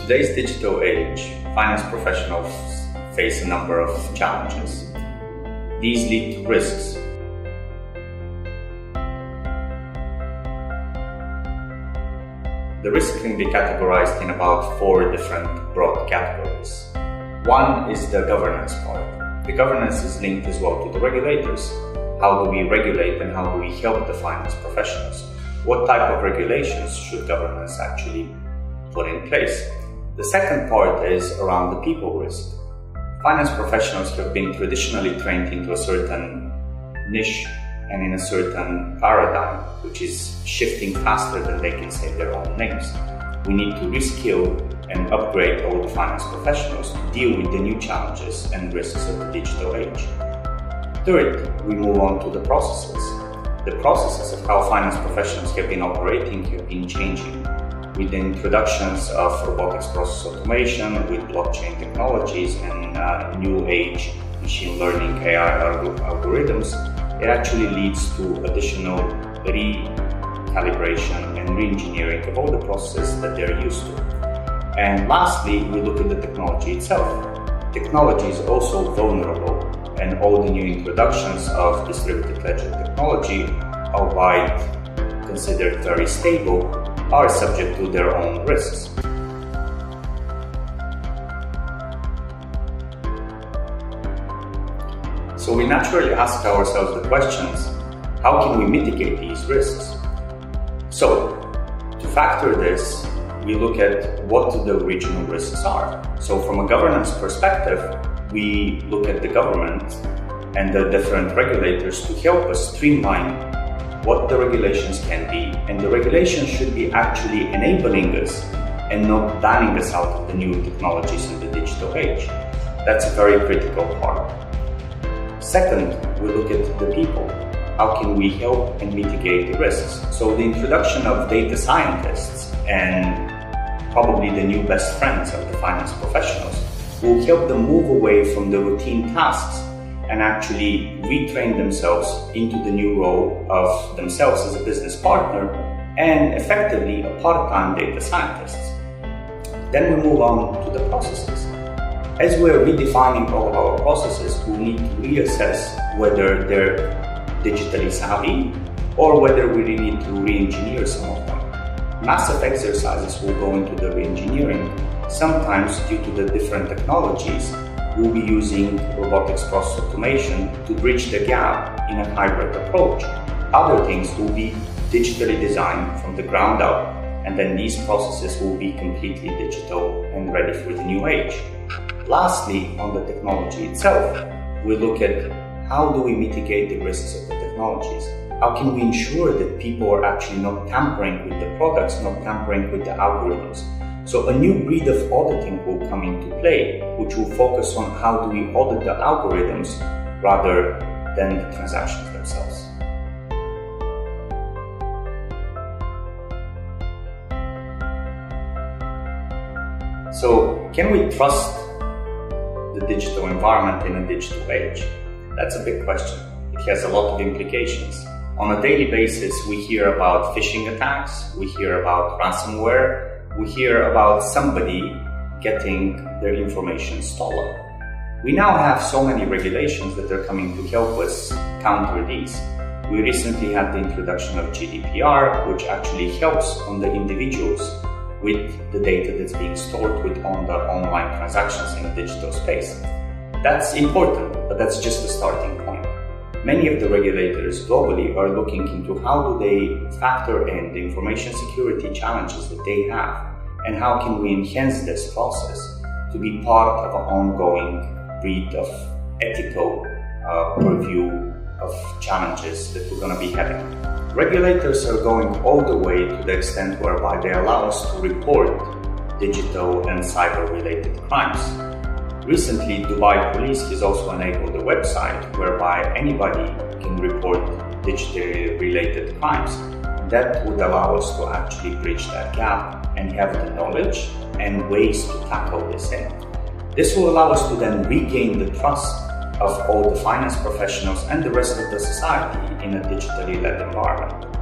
today's digital age, finance professionals face a number of challenges. These lead to risks. The risk can be categorized in about 4 different broad categories. One is the governance part. The governance is linked as well to the regulators. How do we regulate and how do we help the finance professionals? What type of regulations should governance actually put in place? The second part is around the people risk. Finance professionals have been traditionally trained into a certain niche and in a certain paradigm, which is shifting faster than they can say their own names. We need to reskill and upgrade all the finance professionals to deal with the new challenges and risks of the digital age. Third, we move on to the processes. The processes of how finance professionals have been operating have been changing. With the introductions of robotics process automation, with blockchain technologies and new age machine learning AI algorithms, it actually leads to additional recalibration and re-engineering of all the processes that they're used to. And lastly, we look at the technology itself. Technology is also vulnerable, and all the new introductions of distributed ledger technology, albeit considered very stable, are subject to their own risks. So we naturally ask ourselves the questions, how can we mitigate these risks? So to factor this, we look at what the original risks are. So from a governance perspective, we look at the government and the different regulators to help us streamline what the regulations can be, and the regulations should be actually enabling us and not banning us out of the new technologies in the digital age. That's a very critical part. Second, we look at the people. How can we help and mitigate the risks? So the introduction of data scientists and probably the new best friends of the finance professionals will help them move away from the routine tasks and actually retrain themselves into the new role of themselves as a business partner and effectively a part-time data scientist. Then we move on to the processes. As we're redefining all of our processes, we need to reassess whether they're digitally savvy or whether we really need to re-engineer some of them. Massive exercises will go into the re-engineering. Sometimes, due to the different technologies, we'll be using robotics process automation to bridge the gap in a hybrid approach. Other things will be digitally designed from the ground up, and then these processes will be completely digital and ready for the new age. Lastly, on the technology itself, we look at how do we mitigate the risks of the technologies? How can we ensure that people are actually not tampering with the products, not tampering with the algorithms? So a new breed of auditing will come into play, which will focus on how do we audit the algorithms rather than the transactions themselves. So can we trust the digital environment in a digital age? That's a big question. It has a lot of implications. On a daily basis, we hear about phishing attacks, we hear about ransomware, we hear about somebody getting their information stolen. We now have so many regulations that are coming to help us counter these. We recently had the introduction of GDPR, which actually helps on the individuals with the data that's being stored on the online transactions in the digital space. That's important, but that's just a starting point. Many of the regulators globally are looking into how do they factor in the information security challenges that they have, and how can we enhance this process to be part of an ongoing breed of ethical purview of challenges that we're going to be having. Regulators are going all the way to the extent whereby they allow us to report digital and cyber-related crimes. Recently, Dubai Police has also enabled a website whereby anybody can report digitally related crimes. That would allow us to actually bridge that gap and have the knowledge and ways to tackle this in. This will allow us to then regain the trust of all the finance professionals and the rest of the society in a digitally led environment.